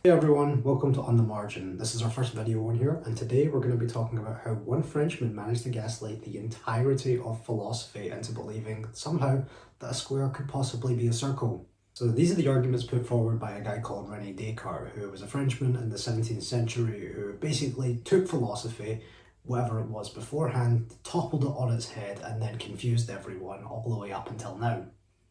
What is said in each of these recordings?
Hey everyone, welcome to On the Margin. This is our first video on here, and today we're going to be talking about how one Frenchman managed to gaslight the entirety of philosophy into believing somehow that a square could possibly be a circle. So these are the arguments put forward by a guy called René Descartes, who was a Frenchman in the 17th century who basically took philosophy, whatever it was beforehand, toppled it on its head, and then confused everyone all the way up until now.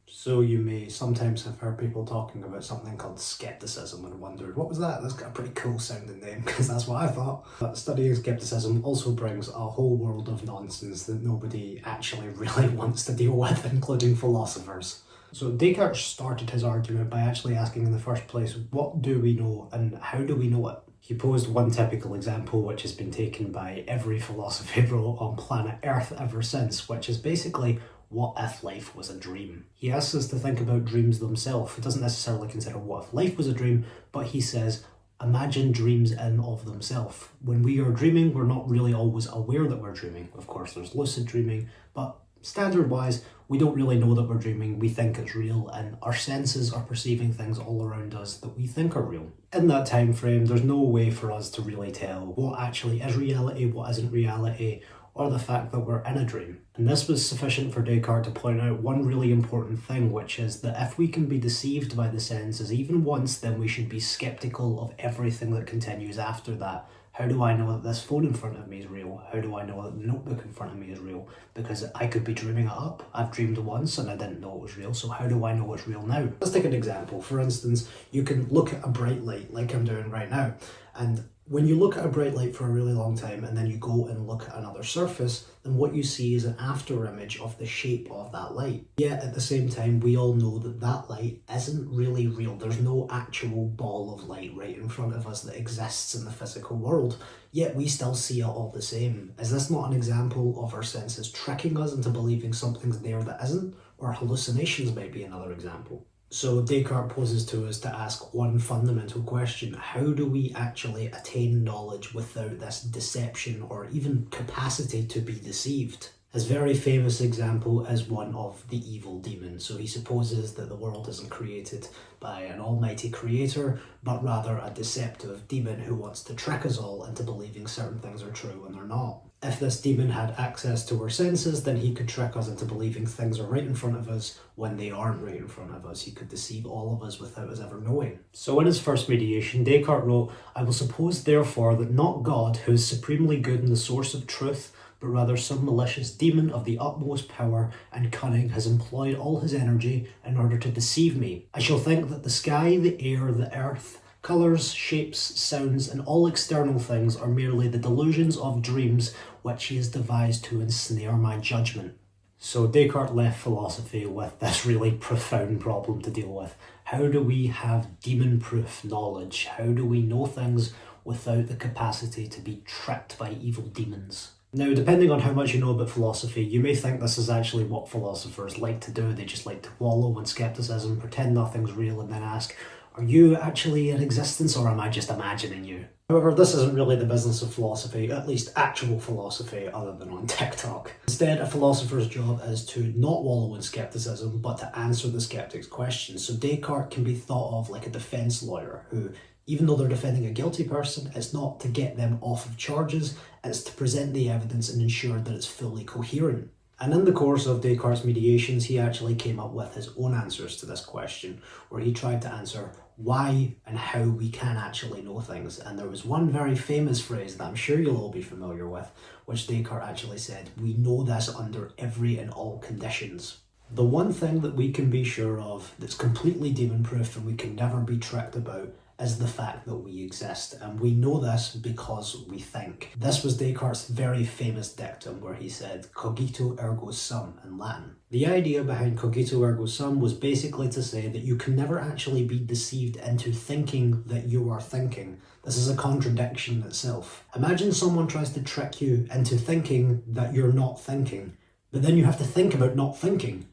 So you may sometimes have heard people talking about something called scepticism and wondered, what was that? That's got a pretty cool sounding name, because that's what I thought. But studying skepticism also brings a whole world of nonsense that nobody actually really wants to deal with, including philosophers. So Descartes started his argument by actually asking in the first place, what do we know and how do we know it? He posed one typical example which has been taken by every philosophy bro on planet Earth ever since, which is basically, what if life was a dream? He asks us to think about dreams themselves. He doesn't necessarily consider what if life was a dream, but he says, imagine dreams in of themselves. When we are dreaming, we're not really always aware that we're dreaming. Of course, there's lucid dreaming, but standard-wise, we don't really know that we're dreaming. We think it's real, and our senses are perceiving things all around us that we think are real. In that time frame, there's no way for us to really tell what actually is reality, what isn't reality, or the fact that we're in a dream. And this was sufficient for Descartes to point out one really important thing, which is that if we can be deceived by the senses even once, then we should be skeptical of everything that continues after that. How do I know that this phone in front of me is real? How do I know that the notebook in front of me is real? Because I could be dreaming it up. I've dreamed once and I didn't know it was real, so how do I know it's real now? Let's take an example. For instance, you can look at a bright light like I'm doing right now, and when you look at a bright light for a really long time and then you go and look at another surface, then what you see is an after image of the shape of that light. Yet at the same time, we all know that that light isn't really real. There's no actual ball of light right in front of us that exists in the physical world, yet we still see it all the same. Is this not an example of our senses tricking us into believing something's there that isn't? Or hallucinations might be another example. So Descartes poses to us to ask one fundamental question: how do we actually attain knowledge without this deception or even capacity to be deceived? His very famous example is one of the evil demon. So he supposes that the world isn't created by an almighty creator, but rather a deceptive demon who wants to trick us all into believing certain things are true when they're not. If this demon had access to our senses, then he could trick us into believing things are right in front of us when they aren't right in front of us. He could deceive all of us without us ever knowing. So in his first mediation, Descartes wrote, "I will suppose therefore that not God, who is supremely good and the source of truth, but rather some malicious demon of the utmost power and cunning has employed all his energy in order to deceive me. I shall think that the sky, the air, the earth, colours, shapes, sounds, and all external things are merely the delusions of dreams which he has devised to ensnare my judgment." So Descartes left philosophy with this really profound problem to deal with. How do we have demon-proof knowledge? How do we know things without the capacity to be tricked by evil demons? Now, depending on how much you know about philosophy, you may think this is actually what philosophers like to do. They just like to wallow in skepticism, pretend nothing's real, and then ask, are you actually in existence or am I just imagining you? However, this isn't really the business of philosophy, at least actual philosophy, other than on TikTok. Instead, a philosopher's job is to not wallow in skepticism, but to answer the skeptic's questions. So Descartes can be thought of like a defense lawyer who, even though they're defending a guilty person, it's not to get them off of charges, it's to present the evidence and ensure that it's fully coherent. And in the course of Descartes' mediations, he actually came up with his own answers to this question, where he tried to answer why and how we can actually know things. And there was one very famous phrase that I'm sure you'll all be familiar with, which Descartes actually said, "We know this under every and all conditions." The one thing that we can be sure of that's completely demon-proof and we can never be tricked about is the fact that we exist, and we know this because we think. This was Descartes' very famous dictum where he said, "Cogito ergo sum" in Latin. The idea behind cogito ergo sum was basically to say that you can never actually be deceived into thinking that you are thinking. This is a contradiction itself. Imagine someone tries to trick you into thinking that you're not thinking, but then you have to think about not thinking.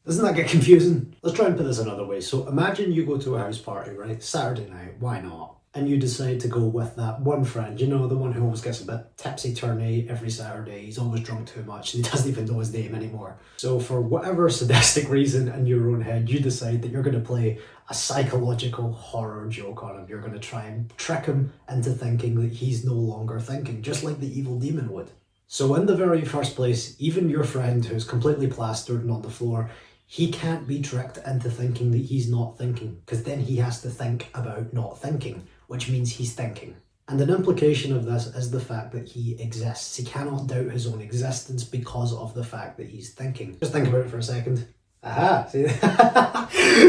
Doesn't that get confusing? Let's try and put this another way. So imagine you go to a house party, right? Saturday night, why not? and you decide to go with that one friend, you know, the one who always gets a bit tipsy-turny every Saturday, he's always drunk too much, and he doesn't even know his name anymore. So for whatever sadistic reason in your own head, you decide that you're going to play a psychological horror joke on him. You're going to try and trick him into thinking that he's no longer thinking, just like the evil demon would. So in the very first place, even your friend who's completely plastered and on the floor, he can't be tricked into thinking that he's not thinking, because then he has to think about not thinking, which means he's thinking. And an implication of this is the fact that he exists. He cannot doubt his own existence because of the fact that he's thinking. Just think about it for a second. Aha! See?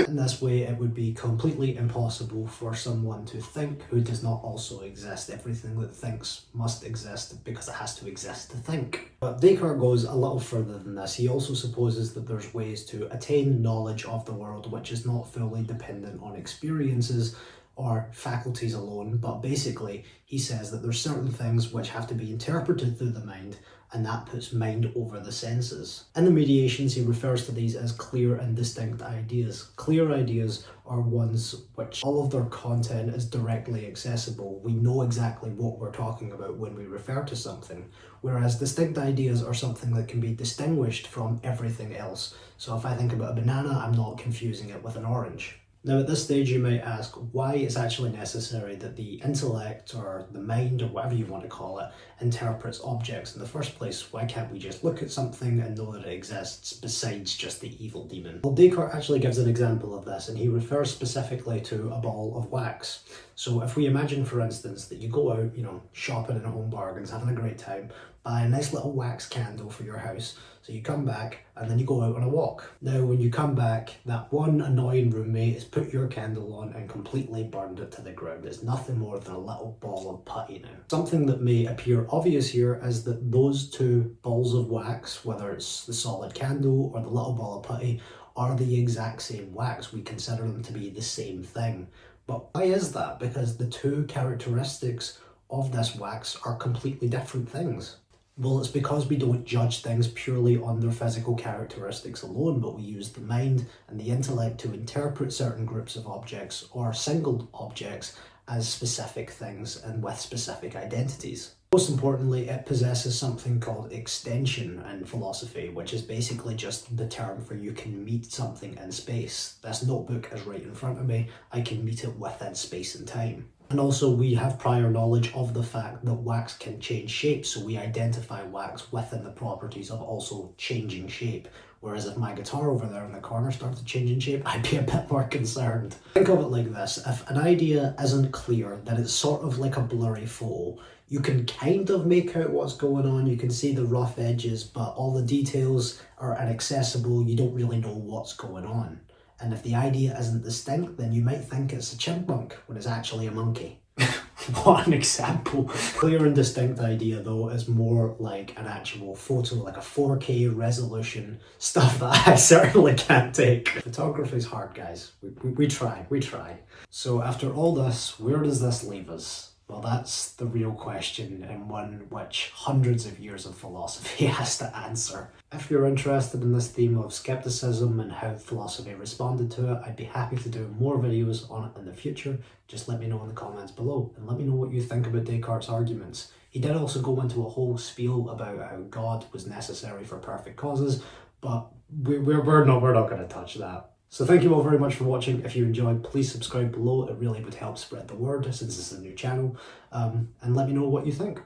In this way, it would be completely impossible for someone to think who does not also exist. Everything that thinks must exist because it has to exist to think. But Descartes goes a little further than this. He also supposes that there's ways to attain knowledge of the world which is not fully dependent on experiences or faculties alone, but basically he says that there's certain things which have to be interpreted through the mind, and that puts mind over the senses. In the Meditations, he refers to these as clear and distinct ideas. Clear ideas are ones which all of their content is directly accessible. We know exactly what we're talking about when we refer to something, whereas distinct ideas are something that can be distinguished from everything else. So if I think about a banana, I'm not confusing it with an orange. Now at this stage you might ask why it's actually necessary that the intellect or the mind or whatever you want to call it interprets objects in the first place. Why can't we just look at something and know that it exists besides just the evil demon? Well, Descartes actually gives an example of this, and he refers specifically to a ball of wax. So if we imagine, for instance, that you go out, shopping in Home Bargains, having a great time, buy a nice little wax candle for your house, so you come back and then you go out on a walk. Now when you come back, that one annoying roommate has put your candle on and completely burned it to the ground. It's nothing more than a little ball of putty now. Something that may appear obvious here is that those two balls of wax, whether it's the solid candle or the little ball of putty, are the exact same wax. We consider them to be the same thing. But why is that? Because the two characteristics of this wax are completely different things. Well, it's because we don't judge things purely on their physical characteristics alone, but we use the mind and the intellect to interpret certain groups of objects or single objects as specific things and with specific identities. Most importantly, it possesses something called extension in philosophy, which is basically just the term for you can meet something in space. This notebook is right in front of me. I can meet it within space and time. And also we have prior knowledge of the fact that wax can change shape, so we identify wax within the properties of also changing shape. Whereas if my guitar over there in the corner started changing shape, I'd be a bit more concerned. Think of it like this: if an idea isn't clear, then it's sort of like a blurry photo. You can kind of make out what's going on, you can see the rough edges, but all the details are inaccessible, you don't really know what's going on. And if the idea isn't distinct, then you might think it's a chipmunk when it's actually a monkey. What an example. Clear and distinct idea though is more like an actual photo, like a 4K resolution, stuff that I certainly can't take. Photography's hard, guys. We try. So after all this, where does this leave us? Well, that's the real question, and one which hundreds of years of philosophy has to answer. If you're interested in this theme of skepticism and how philosophy responded to it, I'd be happy to do more videos on it in the future. Just let me know in the comments below, and let me know what you think about Descartes' arguments. He did also go into a whole spiel about how God was necessary for perfect causes, but we're not going to touch that. So thank you all very much for watching. If you enjoyed, please subscribe below. It really would help spread the word since it's a new channel. And let me know what you think.